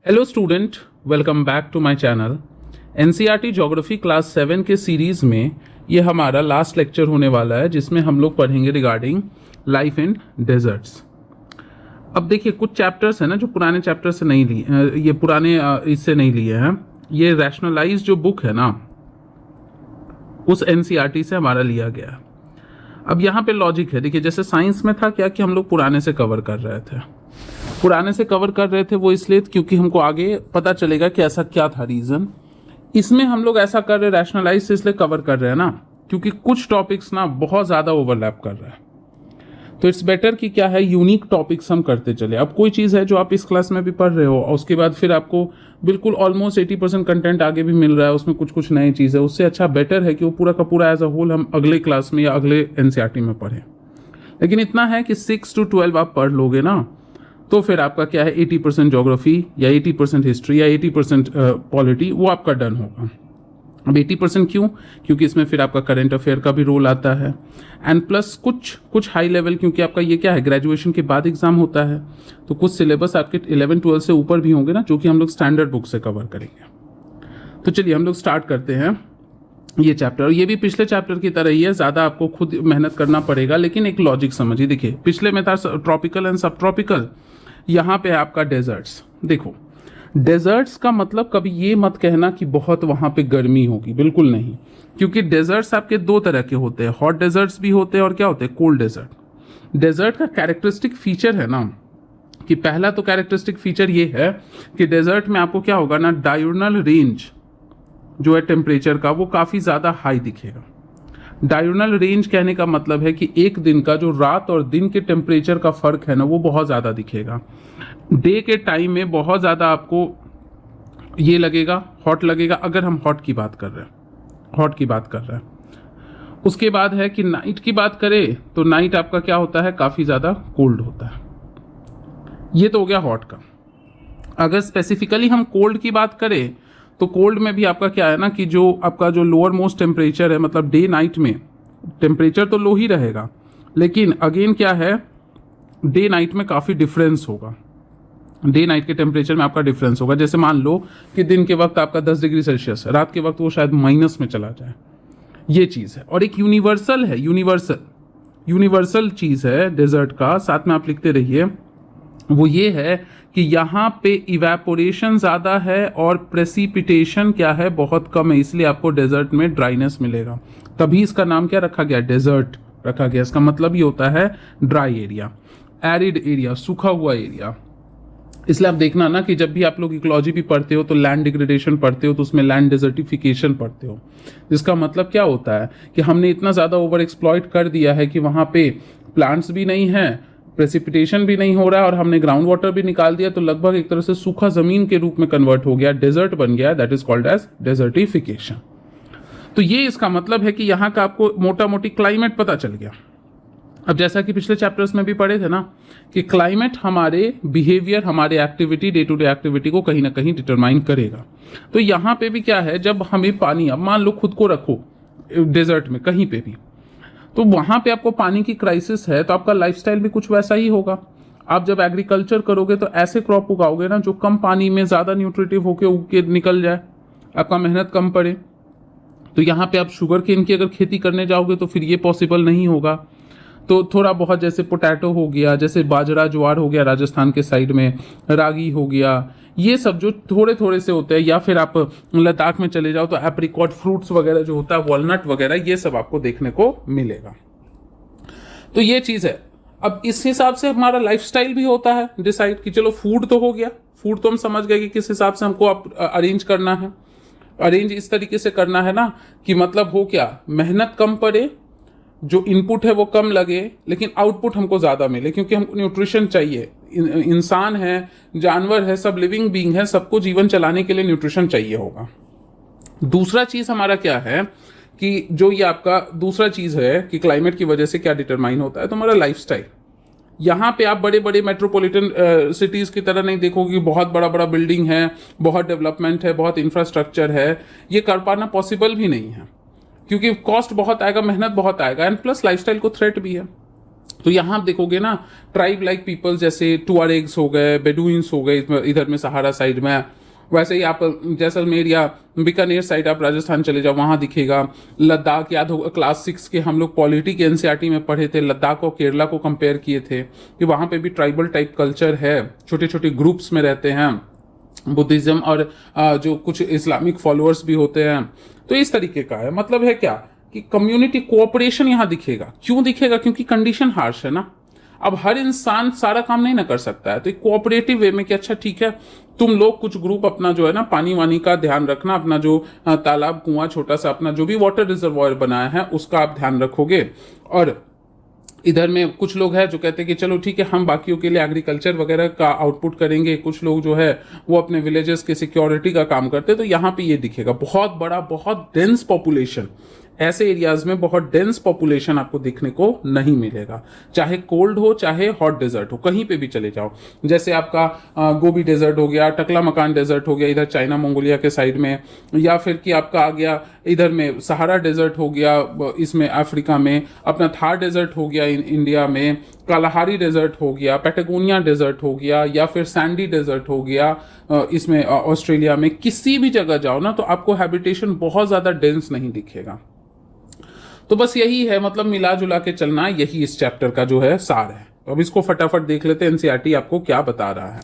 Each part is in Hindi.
Hello student, welcome back to my channel. NCERT geography class 7 के सीरीज़ में ये हमारा लास्ट लेक्चर होने वाला है, जिसमें हम लोग पढ़ेंगे रिगार्डिंग लाइफ इन डेजर्ट्स। अब देखिए, कुछ चैप्टर्स हैं ना जो पुराने चैप्टर से नहीं लिए, ये पुराने इससे नहीं लिए हैं। ये रैशनलाइज जो बुक है ना, उस एनसीईआरटी से हमारा लिया गया। अब यहाँ पे लॉजिक है, देखिए जैसे साइंस में था क्या कि हम लोग पुराने से कवर कर रहे थे। पुराने से कवर कर रहे थे वो इसलिए क्योंकि हमको आगे पता चलेगा कि ऐसा क्या था रीज़न। इसमें हम लोग ऐसा कर रहे हैं रैशनलाइज से, इसलिए कवर कर रहे हैं ना क्योंकि कुछ टॉपिक्स ना बहुत ज़्यादा ओवरलैप कर रहे हैं। तो इट्स बेटर कि क्या है, यूनिक टॉपिक्स हम करते चले। अब कोई चीज़ है जो आप इस क्लास में भी पढ़ रहे हो और उसके बाद फिर आपको बिल्कुल ऑलमोस्ट 80% कंटेंट आगे भी मिल रहा है, उसमें कुछ कुछ नई चीज़ है, उससे अच्छा बेटर है कि वो पूरा का पूरा एज अ होल हम अगले क्लास में या अगले एनसीईआरटी में पढ़ें। लेकिन इतना है कि 6 to 12 आप पढ़ लोगे ना, तो फिर आपका क्या है 80% ज्योग्राफी या 80% हिस्ट्री या 80% पॉलिटी वो आपका डन होगा। अब 80% क्यों? क्योंकि इसमें फिर आपका करंट अफेयर का भी रोल आता है एंड प्लस कुछ हाई लेवल, क्योंकि आपका ये क्या है ग्रेजुएशन के बाद एग्जाम होता है, तो कुछ सिलेबस आपके 11-12 से ऊपर भी होंगे ना, जो कि हम लोग स्टैंडर्ड बुक से कवर करेंगे। तो चलिए हम लोग स्टार्ट करते हैं ये चैप्टर। और ये भी पिछले चैप्टर की तरह ही है, ज़्यादा आपको खुद मेहनत करना पड़ेगा, लेकिन एक लॉजिक समझिए। देखिए पिछले में था ट्रॉपिकल एंड सब ट्रॉपिकल, यहाँ पे है आपका डेजर्ट्स। देखो डेजर्ट्स का मतलब कभी ये मत कहना कि बहुत वहाँ पे गर्मी होगी, बिल्कुल नहीं, क्योंकि डेजर्ट्स आपके दो तरह के होते हैं, हॉट डेजर्ट्स भी होते हैं और क्या होते हैं, कोल्ड डेजर्ट। डेजर्ट का कैरेक्टरिस्टिक फीचर है ना कि पहला तो कैरेक्टरिस्टिक फीचर ये है कि डेजर्ट में आपको क्या होगा ना, डायurnal रेंज जो है टेम्परेचर का वो काफ़ी ज़्यादा हाई दिखेगा। डायurnal रेंज कहने का मतलब है कि एक दिन का जो रात और दिन के टेम्परेचर का फर्क है ना, वो बहुत ज़्यादा दिखेगा। डे के टाइम में बहुत ज़्यादा आपको ये लगेगा, हॉट लगेगा, अगर हम हॉट की बात कर रहे हैं। उसके बाद है कि नाइट की बात करें तो नाइट आपका क्या होता है, काफ़ी ज़्यादा कोल्ड होता है। ये तो हो गया हॉट का। अगर स्पेसिफिकली हम कोल्ड की बात करें तो कोल्ड में भी आपका क्या है ना कि जो आपका जो लोअर मोस्ट टेम्परेचर है, मतलब डे नाइट में टेम्परेचर तो लो ही रहेगा, लेकिन अगेन क्या है, डे नाइट में काफ़ी डिफरेंस होगा। डे नाइट के टेम्परेचर में आपका डिफरेंस होगा। जैसे मान लो कि दिन के वक्त आपका 10 डिग्री सेल्सियस, रात के वक्त वो शायद माइनस में चला जाए। ये चीज़ है। और एक यूनिवर्सल है, यूनिवर्सल चीज़ है डेजर्ट का, साथ में आप लिखते रहिए, वो ये है कि यहाँ पे इवेपोरेशन ज़्यादा है और प्रेसिपिटेशन क्या है, बहुत कम है, इसलिए आपको डेजर्ट में ड्राइनेस मिलेगा। तभी इसका नाम क्या रखा गया, डेजर्ट रखा गया। इसका मतलब ये होता है ड्राई एरिया, एरिड एरिया, सूखा हुआ एरिया। इसलिए आप देखना ना कि जब भी आप लोग इकोलॉजी भी पढ़ते हो तो लैंड डिग्रेडेशन पढ़ते हो, तो उसमें लैंड डेजर्टिफिकेशन पढ़ते हो, जिसका मतलब क्या होता है कि हमने इतना ज़्यादा ओवर एक्सप्लॉइट कर दिया है कि वहाँ पे प्लांट्स भी नहीं है, प्रेसिपिटेशन भी नहीं हो रहा है, और हमने ग्राउंड वाटर भी निकाल दिया, तो लगभग एक तरह से सूखा जमीन के रूप में कन्वर्ट हो गया, डेजर्ट बन गया। That is called as desertification. तो ये इसका मतलब है कि यहाँ का आपको मोटा मोटी क्लाइमेट पता चल गया। अब जैसा कि पिछले चैप्टर्स में भी पढ़े थे ना कि क्लाइमेट हमारे बिहेवियर, हमारे activity, day to day activity को कहीं ना कहीं डिटरमाइन करेगा। तो यहाँ पे भी क्या है, जब हमें पानी, अब मान लो खुद को रखो डेजर्ट में कहीं पे भी, तो वहाँ पे आपको पानी की क्राइसिस है, तो आपका लाइफस्टाइल भी कुछ वैसा ही होगा। आप जब एग्रीकल्चर करोगे तो ऐसे क्रॉप उगाओगे ना जो कम पानी में ज़्यादा न्यूट्रिटिव होके उग के निकल जाए, आपका मेहनत कम पड़े। तो यहाँ पे आप शुगर केन की अगर खेती करने जाओगे तो फिर ये पॉसिबल नहीं होगा। तो थोड़ा बहुत जैसे पोटैटो हो गया, जैसे बाजरा ज्वार हो गया राजस्थान के साइड में, रागी हो गया, ये सब जो थोड़े थोड़े से होते हैं, या फिर आप लद्दाख में चले जाओ तो एप्रिकॉट फ्रूट्स वगैरह जो होता है, वॉलनट वगैरह, ये सब आपको देखने को मिलेगा। तो ये चीज़ है। अब इस हिसाब से हमारा लाइफस्टाइल भी होता है डिसाइड कि चलो फूड तो हो गया, फूड तो हम समझ गए कि किस हिसाब से हमको अरेंज करना है। अरेंज इस तरीके से करना है ना कि मतलब हो क्या, मेहनत कम पड़े, जो इनपुट है वो कम लगे, लेकिन आउटपुट हमको ज़्यादा मिले, क्योंकि हमको न्यूट्रिशन चाहिए। इंसान है, जानवर है, सब लिविंग बीइंग है, सबको जीवन चलाने के लिए न्यूट्रिशन चाहिए होगा। दूसरा चीज़ हमारा क्या है कि जो ये आपका दूसरा चीज़ है कि क्लाइमेट की वजह से क्या डिटरमाइन होता है, तो हमारा लाइफस्टाइल। यहाँ पे आप बड़े बड़े मेट्रोपॉलिटन सिटीज़ की तरह नहीं देखोगे कि बहुत बड़ा बड़ा बिल्डिंग है, बहुत डेवलपमेंट है, बहुत इंफ्रास्ट्रक्चर है। ये कर पाना पॉसिबल भी नहीं है, क्योंकि कॉस्ट बहुत आएगा, मेहनत बहुत आएगा, एंड प्लस लाइफस्टाइल को थ्रेट भी है। तो यहाँ आप देखोगे ना ट्राइब लाइक पीपल जैसे टुआरेग्स हो गए, बेडुइन्स हो गए इधर में सहारा साइड में, वैसे ही आप जैसलमेर या बीकानेर साइड आप राजस्थान चले जाओ वहां दिखेगा। लद्दाख याद होगा क्लास 6 के हम लोग पॉलिटी के एनसीईआरटी में पढ़े थे, लद्दाख और केरला को कंपेयर किए थे कि वहां पे भी ट्राइबल टाइप कल्चर है, छोटे छोटे ग्रुप्स में रहते हैं, बुद्धिज्म और जो कुछ इस्लामिक फॉलोअर्स भी होते हैं। तो इस तरीके का है, मतलब है क्या कि कम्युनिटी कोऑपरेशन यहाँ दिखेगा। क्यों दिखेगा? क्योंकि कंडीशन हार्श है ना। अब हर इंसान सारा काम नहीं ना कर सकता है, तो एक कोऑपरेटिव वे में कि अच्छा ठीक है तुम लोग कुछ ग्रुप अपना जो है ना पानी वानी का ध्यान रखना, अपना जो तालाब कुआं छोटा सा अपना जो भी वाटर रिजर्वॉयर बनाया है उसका आप ध्यान रखोगे, और इधर में कुछ लोग हैं जो कहते हैं कि चलो ठीक है हम बाकियों के लिए एग्रीकल्चर वगैरह का आउटपुट करेंगे, कुछ लोग जो है वो अपने विलेजेस के सिक्योरिटी का काम करते हैं। तो यहाँ पे ये दिखेगा बहुत बड़ा, बहुत डेंस पॉपुलेशन। ऐसे एरियाज में बहुत डेंस पॉपुलेशन आपको देखने को नहीं मिलेगा, चाहे कोल्ड हो चाहे हॉट डेजर्ट हो, कहीं पे भी चले जाओ। जैसे आपका गोबी डेजर्ट हो गया, टकला मकान डेजर्ट हो गया इधर चाइना मंगोलिया के साइड में, या फिर कि आपका आ गया इधर में सहारा डेजर्ट हो गया इसमें अफ्रीका में, अपना थार डेजर्ट हो गया इंडिया में, कालाहारी डेजर्ट हो गया, पैटागोनिया डेजर्ट हो गया, या फिर सैंडी डेजर्ट हो गया इसमें ऑस्ट्रेलिया में। किसी भी जगह जाओ ना तो आपको हैबिटेशन बहुत ज्यादा डेंस नहीं दिखेगा। तो बस यही है, मतलब मिला जुला के चलना, यही इस चैप्टर का जो है सार है। तो अब इसको फटाफट देख लेते हैं एनसीईआरटी आपको क्या बता रहा है।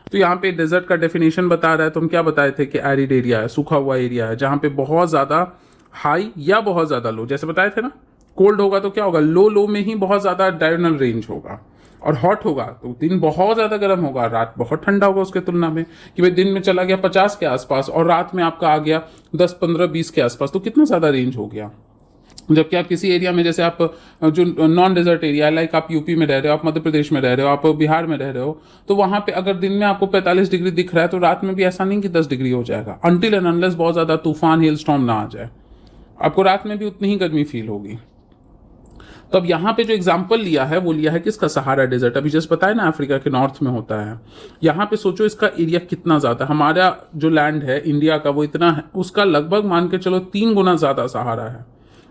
तो यहाँ पे डेजर्ट का डेफिनेशन बता रहा है। तो हम क्या बताए थे कि एरिड एरिया है, सूखा हुआ एरिया है जहां पे बहुत ज्यादा हाई या बहुत ज्यादा लो, जैसे बताए थे ना। कोल्ड होगा तो क्या होगा, लो लो में ही बहुत ज्यादा डायगोनल रेंज होगा, और हॉट होगा तो दिन बहुत ज्यादा गर्म होगा, रात बहुत ठंडा होगा उसके तुलना में। कि भाई दिन में चला गया 50 के आसपास और रात में आपका आ गया 10, 15, 20 के आसपास, तो कितना ज्यादा रेंज हो गया। जबकि आप किसी एरिया में, जैसे आप जो नॉन डेजर्ट एरिया, लाइक आप यूपी में रह रहे हो, आप मध्य प्रदेश में रह रहे हो, आप बिहार में रह रहे हो, तो वहां पे अगर दिन में आपको 45 डिग्री दिख रहा है तो रात में भी ऐसा नहीं कि 10 डिग्री हो जाएगा, अनटिल एंड अनलेस बहुत ज्यादा तूफान हेल स्टॉर्म ना आ जाए, आपको रात में भी उतनी ही गर्मी फील होगी। तो अब यहाँ पे जो एग्जाम्पल लिया है वो लिया है किसका, सहारा डेजर्ट। अभी जस्ट बताया ना अफ्रीका के नॉर्थ में होता है। यहाँ पे सोचो इसका एरिया कितना ज्यादा, हमारा जो लैंड है इंडिया का वो इतना है, उसका लगभग मान के चलो 3 गुना ज्यादा सहारा है।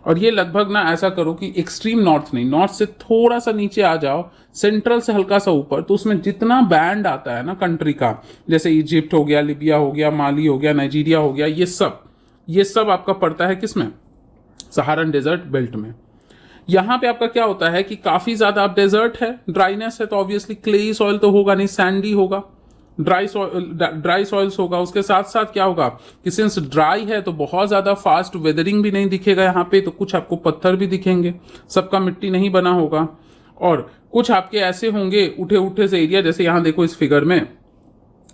और ये लगभग ना ऐसा करो कि एक्सट्रीम नॉर्थ नहीं, नॉर्थ से थोड़ा सा नीचे आ जाओ, सेंट्रल से हल्का सा ऊपर, तो उसमें जितना बैंड आता है ना कंट्री का, जैसे इजिप्ट हो गया, लिबिया हो गया, माली हो गया, नाइजीरिया हो गया, ये सब आपका पड़ता है किसमें, सहारन डेजर्ट बेल्ट में। यहाँ पे आपका क्या होता है कि काफी ज्यादा आप डेजर्ट है, ड्राइनेस है, तो ऑब्वियसली क्लेई सॉइल तो होगा नहीं, सैंडी होगा, ड्राई सॉइल्स होगा। उसके साथ साथ क्या होगा कि सिंस ड्राई है तो बहुत ज्यादा फास्ट वेदरिंग भी नहीं दिखेगा यहाँ पे, तो कुछ आपको पत्थर भी दिखेंगे, सबका मिट्टी नहीं बना होगा, और कुछ आपके ऐसे होंगे उठे उठे से एरिया, जैसे यहाँ देखो इस फिगर में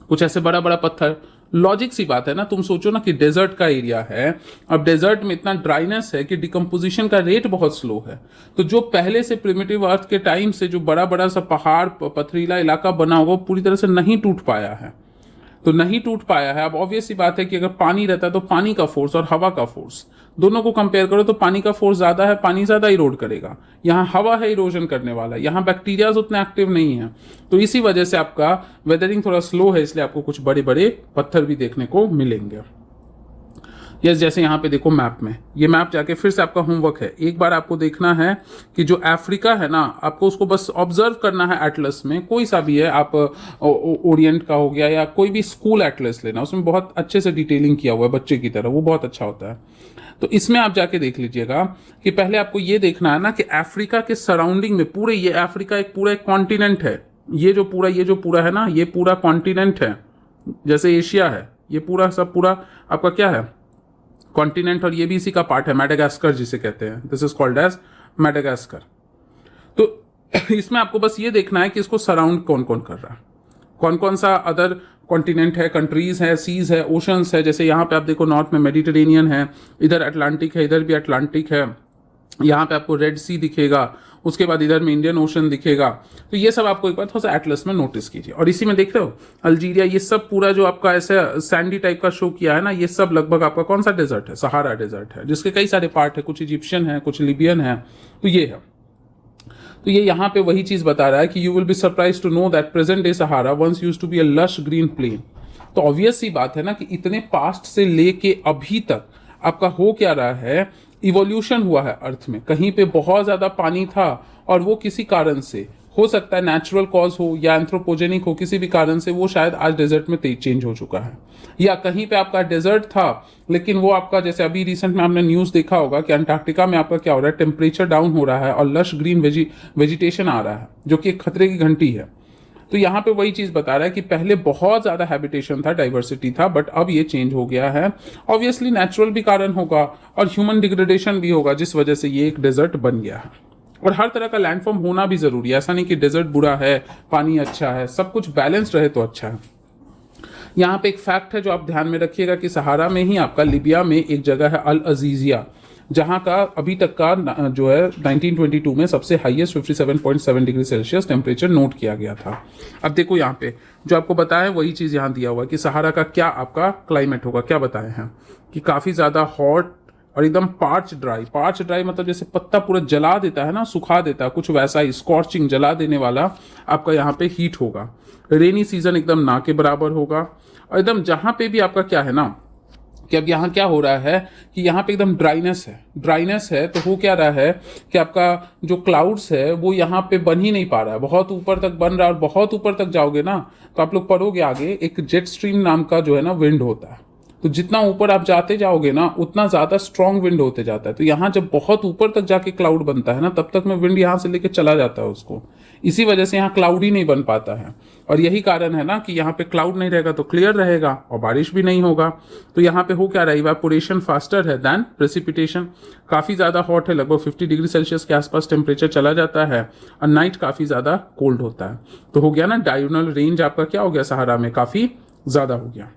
कुछ ऐसे बड़ा बड़ा पत्थर। लॉजिक सी बात है ना, तुम सोचो ना कि डेजर्ट का एरिया है, अब डेजर्ट में इतना ड्राइनेस है कि डिकम्पोजिशन का रेट बहुत स्लो है, तो जो पहले से प्रिमिटिव अर्थ के टाइम से जो बड़ा बड़ा सा पहाड़ पथरीला इलाका बना होगा पूरी तरह से नहीं टूट पाया है, तो नहीं टूट पाया है। अब ऑब्वियस सी बात है कि अगर पानी रहता है तो पानी का फोर्स और हवा का फोर्स दोनों को कंपेयर करो तो पानी का फोर्स ज्यादा है, पानी ज्यादा इरोड करेगा, यहाँ हवा है इरोजन करने वाला, यहाँ बैक्टीरियाज उतने एक्टिव नहीं है, तो इसी वजह से आपका वेदरिंग थोड़ा स्लो है, इसलिए आपको कुछ बड़े बड़े पत्थर भी देखने को मिलेंगे। यस, जैसे यहाँ पे देखो मैप में, ये मैप जाके फिर से आपका होमवर्क है, एक बार आपको देखना है कि जो अफ्रीका है ना, आपको उसको बस ऑब्जर्व करना है एटलस में, कोई सा भी है, आप ओरिएंट का हो गया या कोई भी स्कूल एटलस लेना, उसमें बहुत अच्छे से डिटेलिंग किया हुआ है बच्चे की तरह, वो बहुत अच्छा होता है। तो इसमें आप जाके देख लीजिएगा कि पहले आपको ये देखना है ना कि अफ्रीका के सराउंडिंग में पूरे, ये अफ्रीका एक पूरा एक कॉन्टिनेंट है, ये जो पूरा है ना, ये पूरा कॉन्टिनेंट है, जैसे एशिया है, ये पूरा सब पूरा आपका क्या है, कॉन्टिनेंट, और ये भी इसी का पार्ट है, मैडागास्कर जिसे कहते हैं, this is called as Madagascar. तो इसमें आपको बस ये देखना है कि इसको सराउंड कौन कौन कर रहा है, कौन कौन सा अदर कॉन्टिनेंट है, कंट्रीज है, सीज है, ओशंस है। जैसे यहाँ पे आप देखो नॉर्थ में मेडिटेरेनियन है, इधर अटलांटिक है, इधर भी अटलांटिक है, यहाँ पे आपको रेड सी दिखेगा, उसके बाद इधर में इंडियन ओशन दिखेगा। तो ये सब आपको एक बार थोड़ा सा एटलस में नोटिस कीजिए। और इसी में देख रहे हो अल्जीरिया, ये सब पूरा जो आपका ऐसे सैंडी टाइप का शो किया है ना, ये सब लगभग आपका कौन सा डेजर्ट है, सहारा डेजर्ट है, जिसके कई सारे पार्ट है, कुछ इजिप्शियन है, कुछ लिबियन है, तो ये है। तो ये यहाँ पे वही चीज बता रहा है कि you will be surprise to know that present day Sahara once used to be a lush green plain. तो ऑब्वियस सी बात है ना कि इतने पास्ट से लेके अभी तक आपका हो क्या रहा है, इवोल्यूशन हुआ है अर्थ में, कहीं पे बहुत ज्यादा पानी था और वो किसी कारण से, हो सकता है नेचुरल कॉज हो या एंथ्रोपोजेनिक हो, किसी भी कारण से वो शायद आज डेजर्ट में चेंज हो चुका है, या कहीं पे आपका डेजर्ट था लेकिन वो आपका, जैसे अभी रिसेंट में आपने न्यूज़ देखा होगा कि अंटार्कटिका में आपका क्या हो रहा है, टेम्परेचर डाउन हो रहा है और लश ग्रीन वेजिटेशन आ रहा है, जो कि एक खतरे की घंटी है। तो यहाँ पे वही चीज़ बता रहा है कि पहले बहुत ज़्यादा हैबिटेशन था, डाइवर्सिटी था, बट अब ये चेंज हो गया है। ऑब्वियसली नेचुरल भी कारण होगा और ह्यूमन डिग्रेडेशन भी होगा, जिस वजह से ये एक डेजर्ट बन गया है। और हर तरह का लैंडफॉर्म होना भी जरूरी है, ऐसा नहीं कि डेजर्ट बुरा है, पानी अच्छा है, सब कुछ बैलेंस रहे तो अच्छा है। यहाँ पे एक फैक्ट है जो आप ध्यान में रखिएगा कि सहारा में ही आपका लिबिया में एक जगह है अल अजीजिया, जहाँ का अभी तक का जो है 1922 में सबसे highest 57.7 degree Celsius temperature note किया गया था। अब देखो यहाँ पे जो आपको बताया वही चीज़ यहाँ दिया हुआ है कि सहारा का क्या आपका क्लाइमेट होगा, क्या बताए हैं कि काफ़ी ज़्यादा हॉट और एकदम पार्च ड्राई मतलब जैसे पत्ता पूरा जला देता है ना, सुखा देता है, कुछ वैसा ही स्कॉर्चिंग जला देने वाला आपका यहाँ पे हीट होगा। रेनी सीजन एकदम ना के बराबर होगा, और एकदम जहाँ पे भी आपका क्या है ना कि अब यहाँ क्या हो रहा है कि यहाँ पे एकदम ड्राइनेस है, तो हो क्या रहा है कि आपका जो क्लाउड्स है वो यहाँ पे बन ही नहीं पा रहा है, बहुत ऊपर तक बन रहा है, और बहुत ऊपर तक जाओगे ना तो आप लोग पढ़ोगे आगे, एक जेट स्ट्रीम नाम का जो है ना विंड होता है, तो जितना ऊपर आप जाते जाओगे ना उतना ज़्यादा स्ट्रॉन्ग विंड होते जाता है। तो यहाँ जब बहुत ऊपर तक जाके क्लाउड बनता है ना, तब तक में विंड यहाँ से लेके चला जाता है उसको, इसी वजह से यहाँ क्लाउड ही नहीं बन पाता है। और यही कारण है ना कि यहाँ पे क्लाउड नहीं रहेगा तो क्लियर रहेगा और बारिश भी नहीं होगा। तो यहाँ पे हो क्या रहा है, इवेपोरेशन फास्टर है दैन प्रेसिपिटेशन। काफ़ी ज़्यादा हॉट है, लगभग 50 डिग्री सेल्सियस के आसपास टेम्परेचर चला जाता है, और नाइट काफ़ी ज़्यादा कोल्ड होता है। तो हो गया ना, डायगोनल रेंज आपका क्या हो गया, सहारा में काफ़ी ज़्यादा हो गया।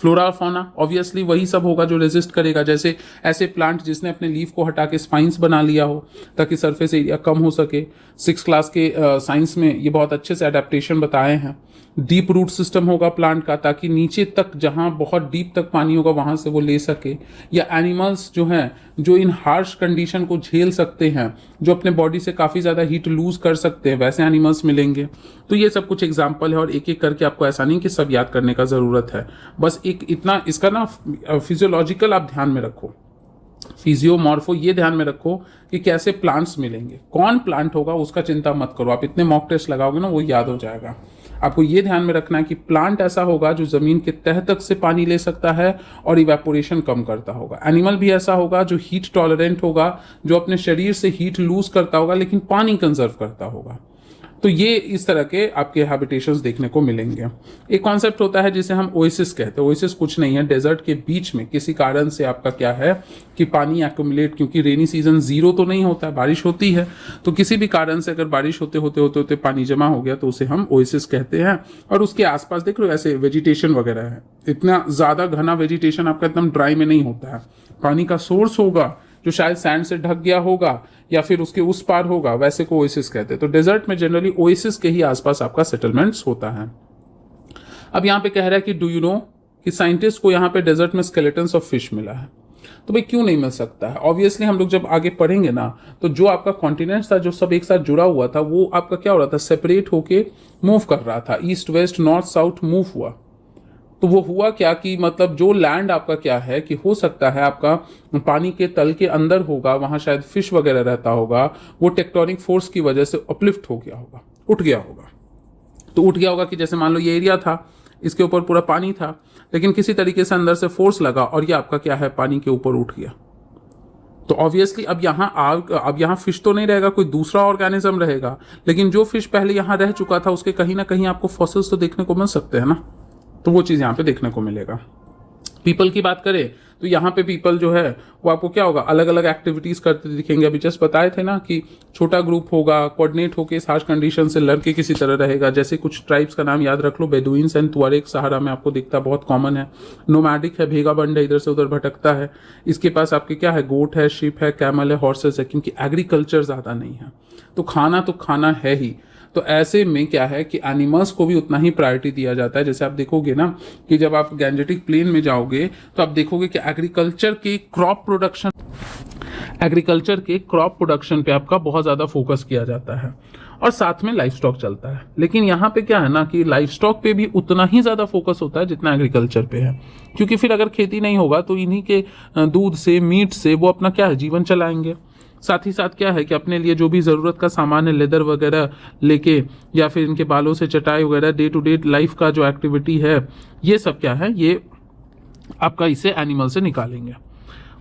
फ्लोरा और फौना ऑब्वियसली वही सब होगा जो रेजिस्ट करेगा, जैसे ऐसे प्लांट जिसने अपने लीफ को हटा के स्पाइंस बना लिया हो ताकि सरफेस एरिया कम हो सके। 6 क्लास के साइंस में ये बहुत अच्छे से अडेप्टेशन बताए हैं। डीप रूट सिस्टम होगा प्लांट का, ताकि नीचे तक जहाँ बहुत डीप तक पानी होगा वहाँ से वो ले सके। या एनिमल्स जो हैं जो इन हार्श कंडीशन को झेल सकते हैं, जो अपने बॉडी से काफ़ी ज़्यादा हीट लूज कर सकते हैं, वैसे एनिमल्स मिलेंगे। तो ये सब कुछ एग्जाम्पल है, और एक एक करके आपको ऐसा नहीं कि सब याद करने का ज़रूरत है, बस एक इतना इसका ना फिजियोलॉजिकल आप ध्यान में रखो, फिजियोमॉर्फो ये ध्यान में रखो कि कैसे प्लांट्स मिलेंगे, कौन प्लांट होगा उसका चिंता मत करो, आप इतने मॉक टेस्ट लगाओगे ना वो याद हो जाएगा। आपको ये ध्यान में रखना है कि प्लांट ऐसा होगा जो जमीन के तह तक से पानी ले सकता है और इवेपोरेशन कम करता होगा। एनिमल भी ऐसा होगा जो हीट टॉलरेंट होगा, जो अपने शरीर से हीट लूज करता होगा लेकिन पानी कंजर्व करता होगा। तो ये इस तरह के आपके हैबिटेशंस देखने को मिलेंगे। एक कॉन्सेप्ट होता है जिसे हम ओएसिस कहते हैं। ओएसिस कुछ नहीं है, डेजर्ट के बीच में किसी कारण से आपका क्या है कि पानी एक्यूमुलेट, क्योंकि रेनी सीजन जीरो तो नहीं होता है, बारिश होती है, तो किसी भी कारण से अगर बारिश होते पानी जमा हो गया तो उसे हम ओएसिस कहते हैं। और उसके आसपास देख लो ऐसे वेजिटेशन वगैरह है, इतना ज़्यादा घना वेजिटेशन आपका एकदम ड्राई में नहीं होता है, पानी का सोर्स होगा जो शायद सैंड से ढक गया होगा या फिर उसके उस पार होगा, वैसे को ओएसिस कहते हैं। तो डेजर्ट में जनरली ओएसिस के ही आसपास आपका सेटलमेंट्स होता है। अब यहाँ पे कह रहा है कि डू यू नो कि साइंटिस्ट को यहाँ पे डेजर्ट में स्केलेटन्स ऑफ फिश मिला है। तो भाई क्यों नहीं मिल सकता है? ऑब्वियसली हम लोग जब आगे पढ़ेंगे ना तो जो आपका कॉन्टिनेंट्स था जो सब एक साथ जुड़ा हुआ था वो आपका क्या हो रहा था, सेपरेट होके मूव कर रहा था, east west north south move हुआ। तो वो हुआ क्या कि मतलब जो लैंड आपका क्या है कि हो सकता है आपका पानी के तल के अंदर होगा, वहां शायद फिश वगैरह रहता होगा, वो टेक्टोनिक फोर्स की वजह से अपलिफ्ट हो गया होगा, उठ गया होगा। तो उठ गया होगा कि जैसे मान लो ये एरिया था, इसके ऊपर पूरा पानी था, लेकिन किसी तरीके से अंदर से फोर्स लगा और ये आपका क्या है, पानी के ऊपर उठ गया। तो ऑब्वियसली अब यहाँ फिश तो नहीं रहेगा, कोई दूसरा ऑर्गेनिज्म रहेगा, लेकिन जो फिश पहले यहाँ रह चुका था उसके कहीं ना कहीं आपको फॉसिल्स तो देखने को मिल सकते हैं ना। तो वो चीज़ यहाँ पे देखने को मिलेगा। पीपल की बात करें तो यहाँ पे पीपल जो है वो आपको क्या होगा, अलग अलग एक्टिविटीज़ करते दिखेंगे। अभी जस्ट बताए थे ना कि छोटा ग्रुप होगा, कोऑर्डिनेट होकर इस हार्श कंडीशन से लड़के किसी तरह रहेगा। जैसे कुछ ट्राइब्स का नाम याद रख लो, बेदुइन्स एंड तुआरेग, सहारा में आपको दिखता बहुत कॉमन है। नोमैडिक है, भेगा बंड है, इधर से उधर भटकता है। इसके पास आपके क्या है, गोट है, शिप है, कैमल है, हॉर्सेस है, क्योंकि एग्रीकल्चर ज़्यादा नहीं है, तो खाना है ही। तो ऐसे में क्या है कि एनिमल्स को भी उतना ही प्रायोरिटी दिया जाता है। जैसे आप देखोगे ना कि जब आप गैंजेटिक प्लेन में जाओगे तो आप देखोगे कि एग्रीकल्चर के क्रॉप प्रोडक्शन पे आपका बहुत ज़्यादा फोकस किया जाता है, और साथ में लाइफ स्टॉक चलता है। लेकिन यहाँ पे क्या है ना कि लाइफ स्टॉक पे भी उतना ही ज़्यादा फोकस होता है जितना एग्रीकल्चर पे है, क्योंकि फिर अगर खेती नहीं होगा तो इन्हीं के दूध से, मीट से वो अपना क्या है, जीवन चलाएंगे। साथ ही साथ क्या है कि अपने लिए जो भी ज़रूरत का सामान है, लेदर वगैरह लेके, या फिर इनके बालों से चटाई वगैरह, डे टू डे लाइफ का जो एक्टिविटी है, ये सब क्या है, ये आपका इसे एनिमल से निकालेंगे।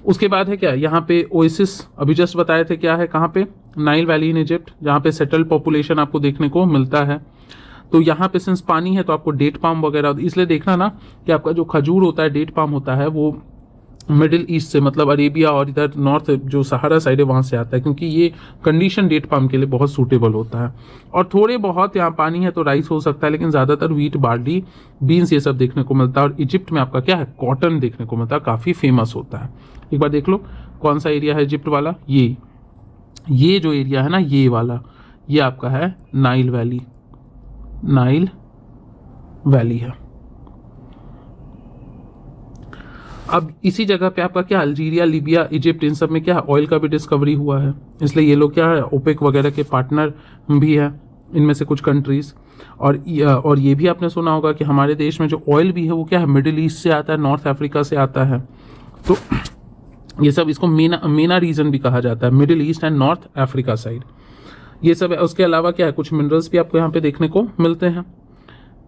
उसके बाद है क्या, यहाँ पे ओएसिस अभी जस्ट बताए थे, क्या है, कहाँ पे, नाइल वैली इन इजिप्ट, जहाँ पे सेटल्ड पॉपुलेशन आपको देखने को मिलता है। तो यहाँ पे सिंस पानी है तो आपको डेट पाम वगैरह, इसलिए देखना ना कि आपका जो खजूर होता है, डेट पाम होता है, वो मिडिल ईस्ट से, मतलब अरेबिया और इधर नॉर्थ जो सहारा साइड है वहाँ से आता है, क्योंकि ये कंडीशन डेट पाम के लिए बहुत सूटेबल होता है। और थोड़े बहुत यहाँ पानी है तो राइस हो सकता है, लेकिन ज़्यादातर व्हीट, बार्ली, बीन्स ये सब देखने को मिलता है। और इजिप्ट में आपका क्या है, कॉटन देखने को मिलता है, काफ़ी फेमस होता है। एक बार देख लो कौन सा एरिया है इजिप्ट वाला, ये जो एरिया है ना, ये वाला, ये आपका है नाइल वैली, नाइल वैली है। अब इसी जगह पे आपका क्या, अल्जीरिया, लीबिया, इजिप्ट, इन सब में क्या है, ऑयल का भी डिस्कवरी हुआ है, इसलिए ये लोग क्या है, ओपेक वगैरह के पार्टनर भी है इनमें से कुछ कंट्रीज। और ये भी आपने सुना होगा कि हमारे देश में जो ऑयल भी है वो क्या है, मिडिल ईस्ट से आता है, नॉर्थ अफ्रीका से आता है। तो ये सब, इसको मीना रीजन भी कहा जाता है, middle east and north Africa side, ये सब है। उसके अलावा क्या है, कुछ मिनरल्स भी आपको यहाँ पे देखने को मिलते हैं।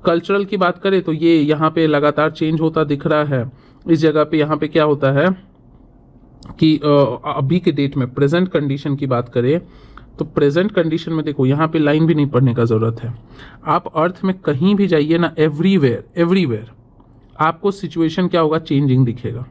कल्चरल की बात करें तो ये यहाँ पे लगातार चेंज होता दिख रहा है। इस जगह पे यहाँ पे क्या होता है कि अभी के डेट में प्रेजेंट कंडीशन की बात करें तो प्रेजेंट कंडीशन में देखो, यहाँ पे लाइन भी नहीं पढ़ने का जरूरत है, आप अर्थ में कहीं भी जाइए ना, एवरीवेयर आपको सिचुएशन क्या होगा, चेंजिंग दिखेगा।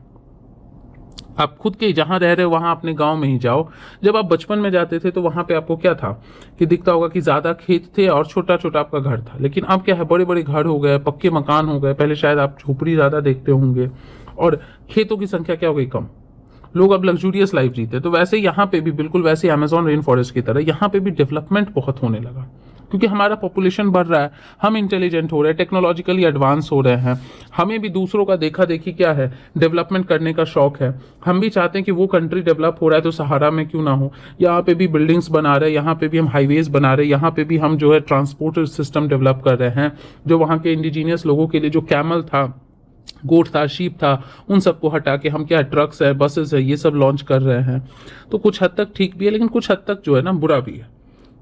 आप खुद के जहाँ रह रहे हो वहाँ अपने गांव में ही जाओ, जब आप बचपन में जाते थे तो वहाँ पे आपको क्या था कि दिखता होगा कि ज़्यादा खेत थे और छोटा छोटा आपका घर था। लेकिन अब क्या है, बड़े बड़े घर हो गए, पक्के मकान हो गए। पहले शायद आप झोपड़ी ज़्यादा देखते होंगे और खेतों की संख्या क्या हो गई, कम। लोग अब लग्जूरियस लाइफ जीते। तो वैसे यहाँ पे भी बिल्कुल वैसे अमेजॉन रेन फॉरेस्ट की तरह यहाँ पे भी डेवलपमेंट बहुत होने लगा, क्योंकि हमारा पॉपुलेशन बढ़ रहा है, हम इंटेलिजेंट हो रहे हैं, टेक्नोलॉजिकली एडवांस हो रहे हैं, हमें भी दूसरों का देखा देखी क्या है, डेवलपमेंट करने का शौक है। हम भी चाहते हैं कि वो कंट्री डेवलप हो रहा है तो सहारा में क्यों ना हो, यहाँ पे भी बिल्डिंग्स बना रहे हैं, यहाँ पे भी हम हाईवेज बना रहे हैं, यहाँ पे भी हम जो है ट्रांसपोर्ट सिस्टम डेवलप कर रहे हैं। जो वहाँ के इंडिजीनियस लोगों के लिए जो कैमल था, गोट था, शीप था, उन सबको हटा के हम क्या, ट्रक्स है, बसेस है, ये सब लॉन्च कर रहे हैं। तो कुछ हद तक ठीक भी है, लेकिन कुछ हद तक जो है ना बुरा भी है,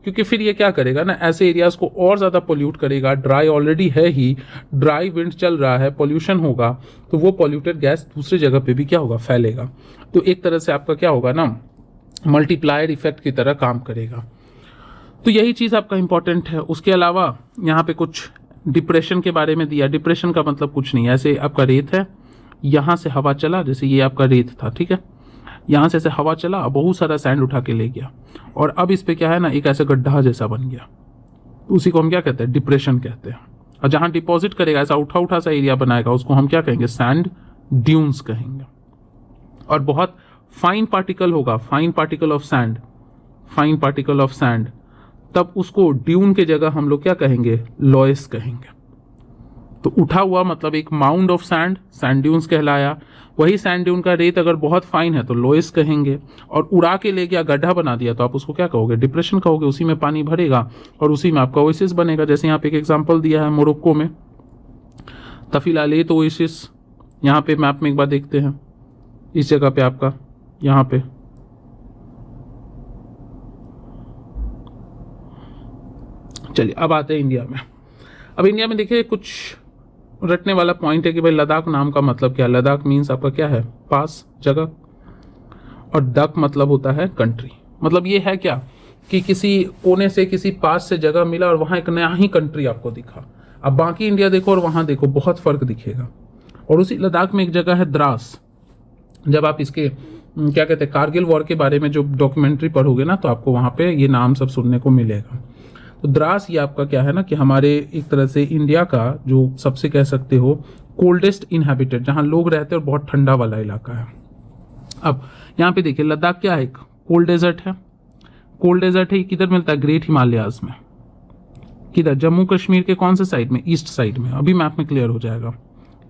क्योंकि फिर ये क्या करेगा ना, ऐसे एरियाज को और ज़्यादा पोल्यूट करेगा। ड्राई ऑलरेडी है ही, ड्राई विंड चल रहा है, पोल्यूशन होगा, तो वो पोल्यूटेड गैस दूसरी जगह पे भी क्या होगा, फैलेगा। तो एक तरह से आपका क्या होगा ना, मल्टीप्लायर इफेक्ट की तरह काम करेगा। तो यही चीज़ आपका इंपॉर्टेंट है। उसके अलावा यहाँ पे कुछ डिप्रेशन के बारे में दिया। डिप्रेशन का मतलब कुछ नहीं, ऐसे आपका रेत है, यहाँ से हवा चला, जैसे ये आपका रेत था, ठीक है, यहाँ से ऐसे हवा चला, बहुत सारा सैंड उठा के ले गया, और अब इस पे क्या है ना, एक ऐसा गड्ढा जैसा बन गया। तो उसी को हम क्या कहते हैं, डिप्रेशन कहते हैं। और जहाँ डिपॉजिट करेगा, ऐसा उठा उठा सा एरिया बनाएगा, उसको हम क्या कहेंगे, सैंड ड्यून्स कहेंगे। और बहुत फाइन पार्टिकल होगा, फाइन पार्टिकल ऑफ सैंड, तब उसको ड्यून के जगह हम लोग क्या कहेंगे, लॉयस कहेंगे। तो उठा हुआ मतलब एक mound of sand, sand dunes कहलाया। वही सैंड ड्यून का रेत अगर बहुत फाइन है तो लोएस कहेंगे, और उड़ा के ले गया, गड्ढा बना दिया, तो आप उसको क्या कहोगे, डिप्रेशन कहोगे। उसी में पानी भरेगा और उसी में आपका ओएसिस बनेगा। जैसे यहाँ पे एक एग्जांपल दिया है मोरक्को में, तफिलालेत ओएसिस, यहाँ पे मैप में एक बार देखते हैं, इस जगह पे आपका, यहाँ पे चलिए अब आते हैं इंडिया में। अब इंडिया में देखिए कुछ रटने वाला पॉइंट है कि भाई लद्दाख नाम का मतलब क्या है। लद्दाख मीन्स आपका क्या है, पास, जगह, और दक मतलब होता है कंट्री। मतलब ये है क्या कि किसी कोने से, किसी पास से जगह मिला और वहाँ एक नया ही कंट्री आपको दिखा। अब बाकी इंडिया देखो और वहाँ देखो, बहुत फर्क दिखेगा। और उसी लद्दाख में एक जगह है द्रास। जब आप इसके क्या कहते हैं, कारगिल वॉर के बारे में जो डॉक्यूमेंट्री पढ़ोगे ना, तो आपको वहाँ पे ये नाम सब सुनने को मिलेगा। तो द्रास ये आपका क्या है ना कि हमारे एक तरह से इंडिया का जो सबसे कह सकते हो कोल्डेस्ट इनहैबिटेड, जहाँ लोग रहते हैं और बहुत ठंडा वाला इलाका है। अब यहाँ पे देखिए लद्दाख क्या है, एक कोल्ड डेजर्ट है। कोल्ड डेजर्ट है, किधर मिलता है, ग्रेट हिमालयाज में। किधर, जम्मू कश्मीर के कौन से साइड में, ईस्ट साइड में। अभी मैप में क्लियर हो जाएगा।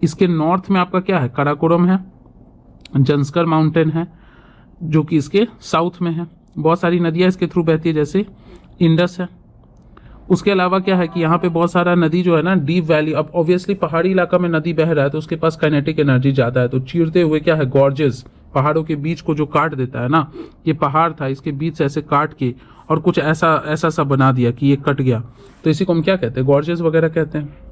इसके नॉर्थ में आपका क्या है, काराकोरम है, जंस्कर माउंटेन है, जो कि इसके साउथ में है। बहुत सारी नदियाँ इसके थ्रू बहती है, जैसे इंडस है। उसके अलावा क्या है कि यहाँ पे बहुत सारा नदी जो है ना, डीप वैली। अब ऑब्वियसली पहाड़ी इलाका में नदी बह रहा है तो उसके पास काइनेटिक एनर्जी ज़्यादा है, तो चीरते हुए क्या है, गॉर्जेस पहाड़ों के बीच को जो काट देता है ना, ये पहाड़ था, इसके बीच से ऐसे काट के और कुछ ऐसा सा बना दिया कि ये कट गया, तो इसी को हम क्या कहते हैं, गॉर्जेस वगैरह कहते हैं।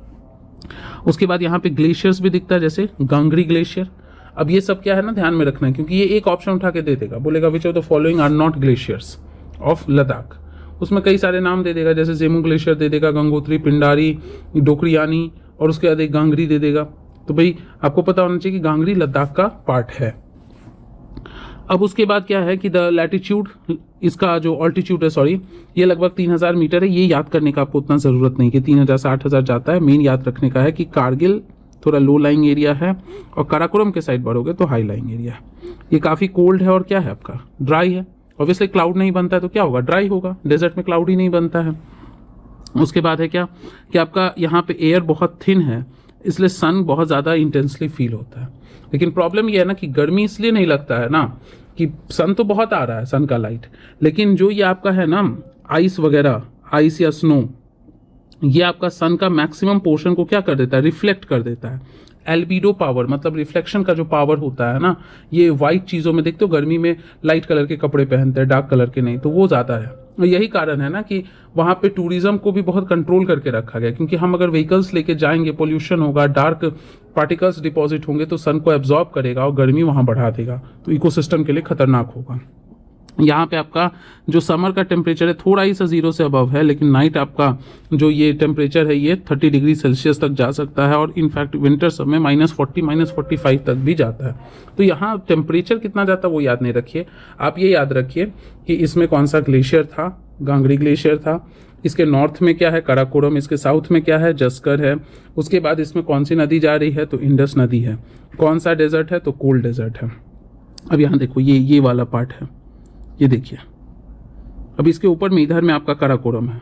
उसके बाद यहाँ पे ग्लेशियर्स भी दिखता है, जैसे गांगरी ग्लेशियर। अब ये सब क्या है ना, ध्यान में रखना है, क्योंकि ये एक ऑप्शन उठा के दे देगा, बोलेगा which of the following are not glaciers of Ladakh. उसमें कई सारे नाम दे देगा, जैसे जेमू ग्लेशियर दे देगा, गंगोत्री, पिंडारी, डोकरियानी, और उसके बाद एक गांगरी दे देगा। तो भाई आपको पता होना चाहिए कि गांगरी लद्दाख का पार्ट है। अब उसके बाद क्या है कि द लैटिट्यूड, इसका जो ऑल्टीट्यूड है, सॉरी, ये लगभग 3000 मीटर है। ये याद करने का आपको उतना ज़रूरत नहीं कि 3000 से 8000 जाता है। मेन याद रखने का है कि कारगिल थोड़ा लो लाइंग एरिया है और काराकोरम के साइड बढ़ोगे तो हाई लाइंग एरिया है। ये काफ़ी कोल्ड है और क्या है आपका, ड्राई है। ऑब्वियसली क्लाउड नहीं बनता है तो क्या होगा, ड्राई होगा। डेजर्ट में क्लाउड ही नहीं बनता है। उसके बाद है क्या कि आपका यहाँ पे एयर बहुत थिन है, इसलिए सन बहुत ज़्यादा इंटेंसली फील होता है। लेकिन प्रॉब्लम ये है ना कि गर्मी इसलिए नहीं लगता है ना कि सन तो बहुत आ रहा है, सन का लाइट, लेकिन जो ये आपका है ना आइस वगैरह, आइस या स्नो, ये आपका सन का मैक्सिमम पोर्शन को क्या कर देता है, रिफ्लेक्ट कर देता है। एल्बिडो पावर मतलब रिफ्लेक्शन का जो पावर होता है ना, ये वाइट चीज़ों में देखते हो, गर्मी में लाइट कलर के कपड़े पहनते हैं, डार्क कलर के नहीं, तो वो ज़्यादा है। और यही कारण है ना कि वहाँ पे टूरिज्म को भी बहुत कंट्रोल करके रखा गया, क्योंकि हम अगर व्हीकल्स लेके जाएंगे, पोल्यूशन होगा, डार्क पार्टिकल्स डिपॉजिट होंगे, तो सन को एब्जॉर्ब करेगा और गर्मी वहाँ बढ़ा देगा, तो इकोसिस्टम के लिए खतरनाक होगा। यहाँ पे आपका जो समर का टेम्परेचर है थोड़ा ही सा 0 से अबव है, लेकिन नाइट आपका जो ये टेम्परेचर है ये 30 डिग्री सेल्सियस तक जा सकता है, और इनफैक्ट विंटर सब में -40 -45 तक भी जाता है। तो यहाँ टेम्परेचर कितना जाता है वो याद नहीं रखिए, आप ये याद रखिए कि इसमें कौन सा ग्लेशियर था, गांगरी ग्लेशियर था। इसके नॉर्थ में क्या है, काराकोरम, इसके साउथ में क्या है, जस्कर है। उसके बाद इसमें कौन सी नदी जा रही है, तो इंडस नदी है। कौन सा डेजर्ट है, तो कोल्ड डेजर्ट है। अब यहाँ देखो ये वाला पार्ट है, ये देखिए। अब इसके ऊपर में इधर में आपका काराकोरम है,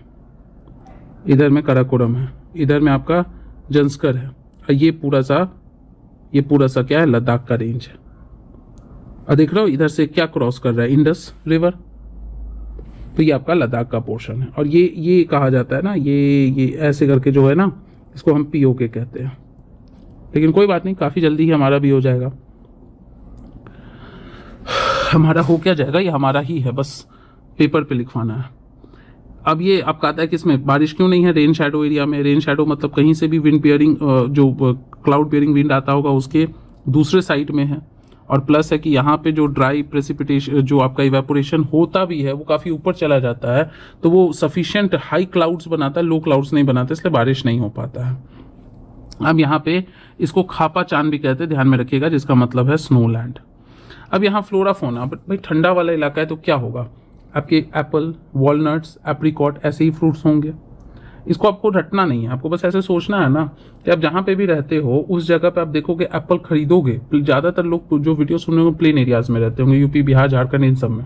इधर में काराकोरम है, इधर में आपका जंस्कर है, और ये पूरा सा क्या है, लद्दाख का रेंज है। और देख रहे हो इधर से क्या क्रॉस कर रहा है, इंडस रिवर, तो ये आपका लद्दाख का पोर्शन है। और ये कहा जाता है ना, ये ऐसे करके जो है ना, इसको हम पीओके कहते हैं। लेकिन कोई बात नहीं, काफ़ी जल्दी ही हमारा भी हो जाएगा। हमारा हो क्या जाएगा, ये हमारा ही है, बस पेपर पे लिखवाना है। अब ये आपका आता है कि इसमें बारिश क्यों नहीं है, रेन शैडो एरिया में। रेन शैडो मतलब कहीं से भी विंड बियरिंग, जो क्लाउड बियरिंग विंड आता होगा उसके दूसरे साइड में है। और प्लस है कि यहाँ पे जो ड्राई प्रेसिपिटेशन, जो आपका इवेपोरेशन होता भी है, वो काफ़ी ऊपर चला जाता है, तो वो सफिशिएंट हाई क्लाउड्स बनाता है, लो क्लाउड्स नहीं बनाता, इसलिए बारिश नहीं हो पाता है। अब यहाँ पे इसको खापा चांद भी कहते हैं, ध्यान में रखिएगा, जिसका मतलब है स्नोलैंड। अब यहाँ फ्लोरा फोना, भाई ठंडा वाला इलाका है तो क्या होगा, आपके एप्पल, वॉलनट्स, एप्रिकॉट, ऐसे ही फ्रूट्स होंगे। इसको आपको रटना नहीं है, आपको बस ऐसे सोचना है ना कि आप जहाँ पे भी रहते हो उस जगह पे आप देखोगे एप्पल खरीदोगे। ज़्यादातर लोग जो वीडियो सुन रहे हो प्लेन एरियाज में रहते होंगे, यूपी, बिहार, झारखंड, इन सब में।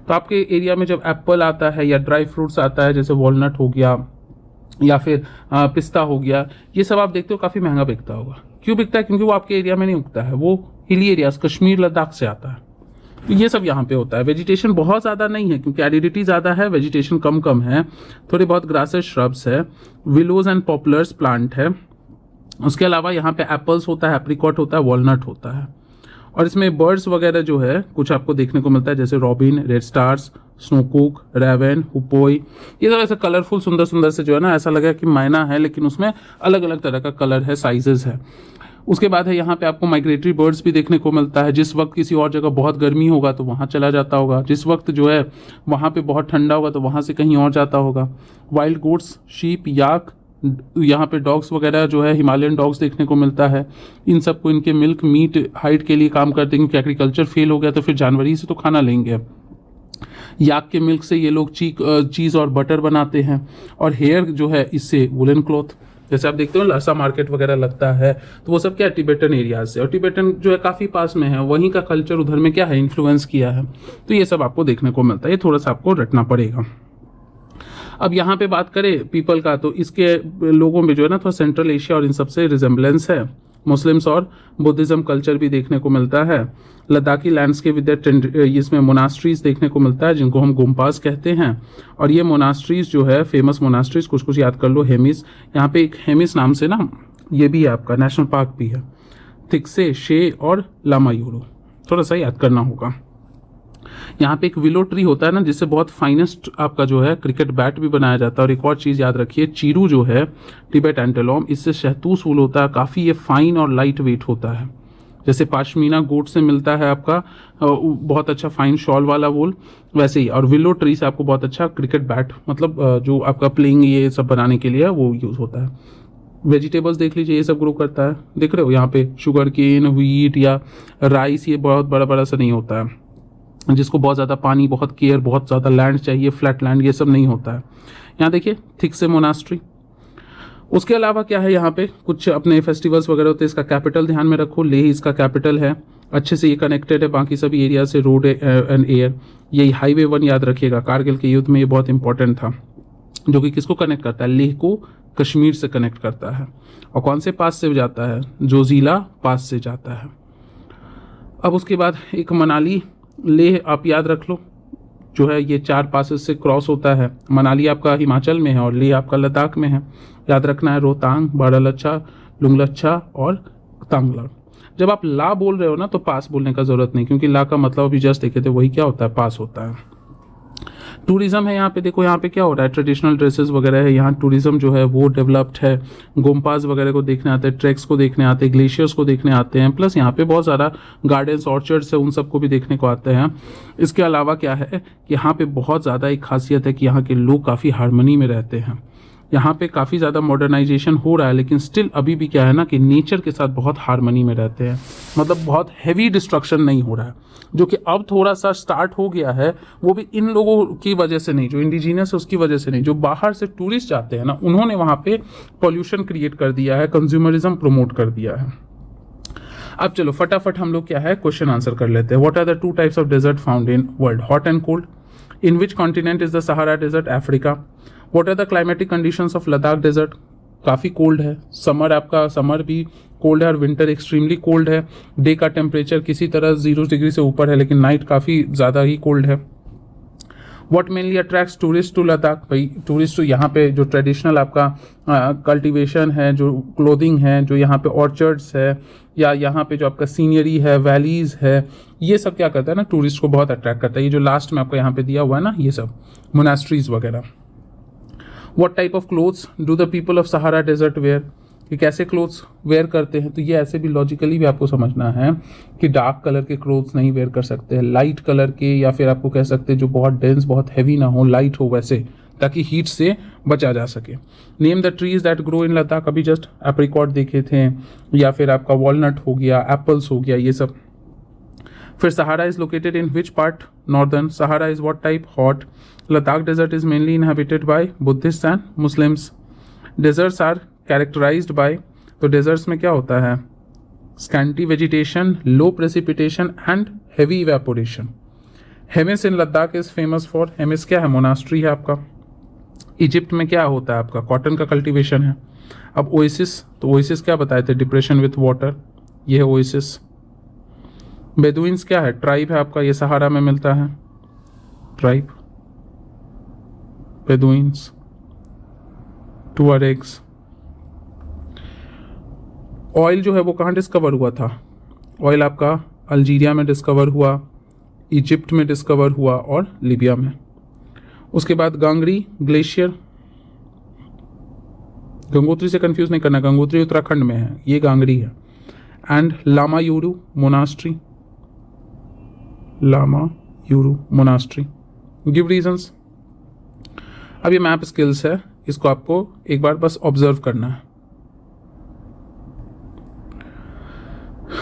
तो आपके एरिया में जब एप्पल आता है या ड्राई फ्रूट्स आता है, जैसे वॉलनट हो गया या फिर पिस्ता हो गया, ये सब आप देखते हो काफ़ी महंगा बिकता होगा। क्यों बिकता है, क्योंकि वो आपके एरिया में नहीं उगता है, वो हिली एरियाज, कश्मीर, लद्दाख से आता है। तो ये सब यहाँ पे होता है। वेजिटेशन बहुत ज़्यादा नहीं है, क्योंकि एरिडिटी ज़्यादा है, वेजिटेशन कम है, थोड़े बहुत ग्रासेस, श्रब्स है, विलोज एंड पॉपुलर्स प्लांट है। उसके अलावा यहाँ पे एप्पल्स होता है, एप्रिकॉट होता है, वॉलनट होता है। और इसमें बर्ड्स वगैरह जो है कुछ आपको देखने को मिलता है, जैसे रॉबिन, रेड स्टार्स, स्नोकुक, रेवन, हुपोई, ये सब ऐसे कलरफुल सुंदर सुंदर से जो है ना, ऐसा लगा कि मैना है, लेकिन उसमें अलग अलग तरह का कलर है, साइजेस है। उसके बाद है यहाँ पे आपको माइग्रेटरी बर्ड्स भी देखने को मिलता है। जिस वक्त किसी और जगह बहुत गर्मी होगा तो वहाँ चला जाता होगा, जिस वक्त जो है वहाँ पे बहुत ठंडा होगा तो वहाँ से कहीं और जाता होगा। वाइल्ड गोट्स, शीप, याक, यहाँ पे डॉग्स वगैरह जो है, हिमालयन डॉग्स देखने को मिलता है। इन सबको इनके मिल्क, मीट, हाइट के लिए काम करते हैं, क्योंकि एग्रीकल्चर फेल हो गया तो फिर जानवर ही से तो खाना लेंगे। याक के मिल्क से ये लोग चीज़ और बटर बनाते हैं। और हेयर जो है इससे वुलन क्लॉथ, जैसे आप देखते हो लहसा मार्केट वगैरह लगता है, तो वो सब क्या है, टिबेटन एरियाज से। और टिबेटन जो है काफ़ी पास में है, वहीं का कल्चर उधर में क्या है, इन्फ्लुएंस किया है। तो ये सब आपको देखने को मिलता है, ये थोड़ा सा आपको रटना पड़ेगा। अब यहाँ पे बात करें पीपल का, तो इसके लोगों में जो है ना थोड़ा सेंट्रल एशिया और इन सबसे रिजेम्बलेंस है। मुस्लिम्स और बुद्धिज़्म कल्चर भी देखने को मिलता है। लद्दाखी लैंडस्केप विद इसमें मोनास्ट्रीज देखने को मिलता है, जिनको हम गुम्पास कहते हैं। और ये मोनास्ट्रीज जो है, फेमस मोनास्ट्रीज कुछ याद कर लो। हेमिस, यहाँ पे एक हेमिस नाम से ना ये भी है आपका नेशनल पार्क भी है। थिक्से, शे और लामायूरो, थोड़ा सा याद करना होगा। यहाँ पे एक विलो ट्री होता है ना, जिससे बहुत फाइनेस्ट आपका जो है क्रिकेट बैट भी बनाया जाता है। और एक और चीज़ याद रखिए, चीरू जो है टिबेट एंटेलॉम, इससे शहतूश वूल होता है, काफ़ी ये फाइन और लाइट वेट होता है। जैसे पाशमीना गोट से मिलता है आपका बहुत अच्छा फाइन शॉल वाला वूल, वैसे ही। और विलो ट्री से आपको बहुत अच्छा क्रिकेट बैट, मतलब जो आपका प्लेइंग ये सब बनाने के लिए वो यूज़ होता है। वेजिटेबल्स देख लीजिए, ये सब ग्रो करता है, देख रहे हो यहाँ पे शुगर केन, व्हीट या राइस, ये बहुत बड़ा बड़ा सा नहीं होता है, जिसको बहुत ज़्यादा पानी, बहुत केयर, बहुत ज़्यादा लैंड चाहिए, फ्लैट लैंड, ये सब नहीं होता है। यहाँ देखिए थिक से मोनास्ट्री। उसके अलावा क्या है, यहाँ पे कुछ अपने फेस्टिवल्स वगैरह होते हैं। इसका कैपिटल ध्यान में रखो, लेह इसका कैपिटल है, अच्छे से ये कनेक्टेड है बाकी सभी एरिया से, रोड एंड एयर। यही हाईवे 1 याद रखिएगा, कारगिल के युद्ध में ये बहुत इंपॉर्टेंट था, जो कि किसको कनेक्ट करता है, लेह को कश्मीर से कनेक्ट करता है। और कौन से पास से जाता है, जोजिला पास से जाता है। अब उसके बाद एक मनाली लेह आप याद रख लो, जो है ये 4 पासेस से क्रॉस होता है। मनाली आपका हिमाचल में है और लेह आपका लद्दाख में है। याद रखना है रोहतांग, बारालच्छा, लुंगलच्छा और तांगला। जब आप ला बोल रहे हो ना, तो पास बोलने का जरूरत नहीं, क्योंकि ला का मतलब अभी जस्ट देखे थे, वही क्या होता है, पास होता है। टूरिज्म है यहाँ पे, देखो यहाँ पे क्या हो रहा है, ट्रेडिशनल ड्रेसेस वगैरह है, यहाँ टूरिज्म जो है वो डेवलप्ड है। गोम्पास वगैरह को देखने आते हैं, ट्रैक्स को देखने आते हैं, ग्लेशियर्स को देखने आते हैं, प्लस यहाँ पे बहुत ज़्यादा गार्डन्स, ऑर्चर्ड्स है, उन सबको भी देखने को आते हैं। इसके अलावा क्या है कि यहाँ पे बहुत ज़्यादा एक खासियत है कि यहाँ के लोग काफ़ी हार्मनी में रहते हैं। यहाँ पे काफ़ी ज़्यादा मॉडर्नाइजेशन हो रहा है, लेकिन स्टिल अभी भी क्या है ना कि नेचर के साथ बहुत हार्मनी में रहते हैं। मतलब बहुत हैवी डिस्ट्रक्शन नहीं हो रहा है, जो कि अब थोड़ा सा स्टार्ट हो गया है। वो भी इन लोगों की वजह से नहीं, जो इंडिजीनियस है उसकी वजह से नहीं, जो बाहर से टूरिस्ट जाते हैं ना, उन्होंने वहाँ पे पॉल्यूशन क्रिएट कर दिया है, कंज्यूमरिज्म प्रमोट कर दिया है। अब चलो फटाफट हम लोग क्या है क्वेश्चन आंसर कर लेते हैं। What are the 2 types of desert found in world, hot and cold? In which continent is the Sahara desert, Africa? What are the climatic conditions of Ladakh desert? काफ़ी कोल्ड है, समर आपका समर भी कोल्ड है और विंटर एक्सट्रीमली कोल्ड है। डे का टेम्परेचर किसी तरह 0 डिग्री से ऊपर है, लेकिन नाइट काफ़ी ज़्यादा ही कोल्ड है। What mainly attracts tourists to Ladakh? भाई टूरिस्ट यहाँ पे जो ट्रेडिशनल आपका कल्टीवेशन है, जो क्लोथिंग है, जो यहाँ पे ऑर्चर्ड्स है, या यहाँ पे जो आपका सीनियरी है, वैलीज है, ये सब क्या करता है ना, टूरिस्ट को बहुत अट्रैक्ट करता है। ये जो लास्ट में आपका यहाँ पे दिया हुआ है ना, ये सब मोनास्ट्रीज वगैरह। What type of clothes do the people of Sahara Desert wear? कि कैसे क्लोथ्स वेयर करते हैं, तो ये ऐसे भी लॉजिकली भी आपको समझना है कि डार्क कलर के क्लोथ्स नहीं वेयर कर सकते हैं, लाइट कलर के, या फिर आपको कह सकते हैं जो बहुत डेंस, बहुत हैवी ना हो, लाइट हो वैसे, ताकि हीट से बचा जा सके। Name the trees that grow in Ladakh, अभी जस्ट एप्रिकॉट देखे थे, या फिर आपका वॉलनट हो गया, एप्पल्स हो गया, ये सब। फिर Sahara is located in which part, northern. Sahara is what type, hot. Ladakh desert is mainly inhabited by Buddhist and Muslims. Deserts are characterized by, तो डेजर्ट्स में क्या होता है, scanty vegetation, low precipitation and heavy evaporation. Hemis in Ladakh is famous for, Hemis क्या है, मोनास्ट्री है आपका। इजिप्ट में क्या होता है आपका, कॉटन का कल्टीवेशन है। अब ओएसिस, तो ओएसिस क्या बताए थे, डिप्रेशन विथ वाटर, ये है ओएसिस। बेदुइन्स क्या है, ट्राइब है आपका, ये सहारा में मिलता है, ट्राइब बेदुइन्स। टुअरेग्स। ऑयल जो है वो कहाँ डिस्कवर हुआ था, ऑयल आपका अल्जीरिया में डिस्कवर हुआ, इजिप्ट में डिस्कवर हुआ और लीबिया में। उसके बाद गांगरी ग्लेशियर, गंगोत्री से कंफ्यूज नहीं करना, गंगोत्री उत्तराखंड में है, ये गांगरी है। And Lamayuru monastery, Lamayuru monastery. Give reasons. अब ये मैप स्किल्स है, इसको आपको एक बार बस ऑब्जर्व करना है।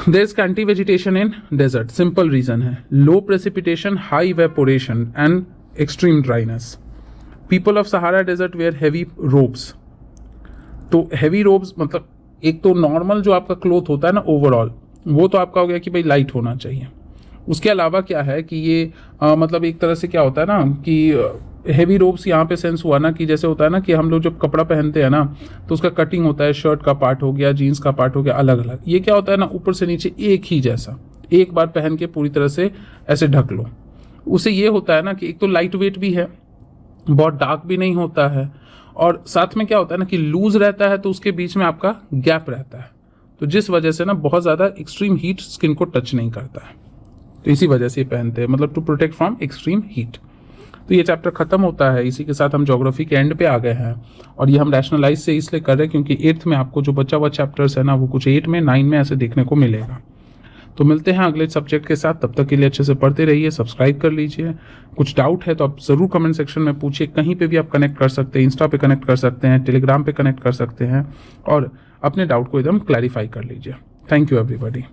There is scanty vegetation in desert, simple reason है, low precipitation, high evaporation and extreme dryness. People of Sahara desert wear heavy robes, तो हैवी रोब्स मतलब एक तो नॉर्मल जो आपका क्लोथ होता है ना ओवरऑल, वो तो आपका हो गया कि भाई लाइट होना चाहिए। उसके अलावा क्या है कि ये मतलब एक तरह से क्या होता है ना कि हैवी रोब्स यहाँ पे सेंस हुआ ना कि जैसे होता है ना कि हम लोग जब कपड़ा पहनते हैं ना, तो उसका कटिंग होता है, शर्ट का पार्ट हो गया, जीन्स का पार्ट हो गया, अलग अलग। ये क्या होता है ना, ऊपर से नीचे एक ही जैसा, एक बार पहन के पूरी तरह से ऐसे ढक लो। उससे ये होता है ना कि एक तो लाइट वेट भी है, बहुत डार्क भी नहीं होता है, और साथ में क्या होता है ना कि लूज रहता है, तो उसके बीच में आपका गैप रहता है, तो जिस वजह से ना बहुत ज़्यादा एक्सट्रीम हीट स्किन को टच नहीं करता है। तो इसी वजह से ये पहनते हैं, मतलब to protect from extreme heat. तो ये चैप्टर खत्म होता है, इसी के साथ हम ज्योग्राफी के एंड पे आ गए हैं। और ये हम रैशनलाइज से इसलिए कर रहे हैं क्योंकि 8th में आपको जो बचा हुआ चैप्टर्स है ना, वो कुछ 8 में 9 में ऐसे देखने को मिलेगा। तो मिलते हैं अगले सब्जेक्ट के साथ, तब तक के लिए अच्छे से पढ़ते रहिए, सब्सक्राइब कर लीजिए। कुछ डाउट है तो आप ज़रूर कमेंट सेक्शन में पूछिए, कहीं पे भी आप कनेक्ट कर सकते हैं, इंस्टा पे कनेक्ट कर सकते हैं, टेलीग्राम पे कनेक्ट कर सकते हैं और अपने डाउट को एकदम क्लैरिफाई कर लीजिए। Thank you everybody.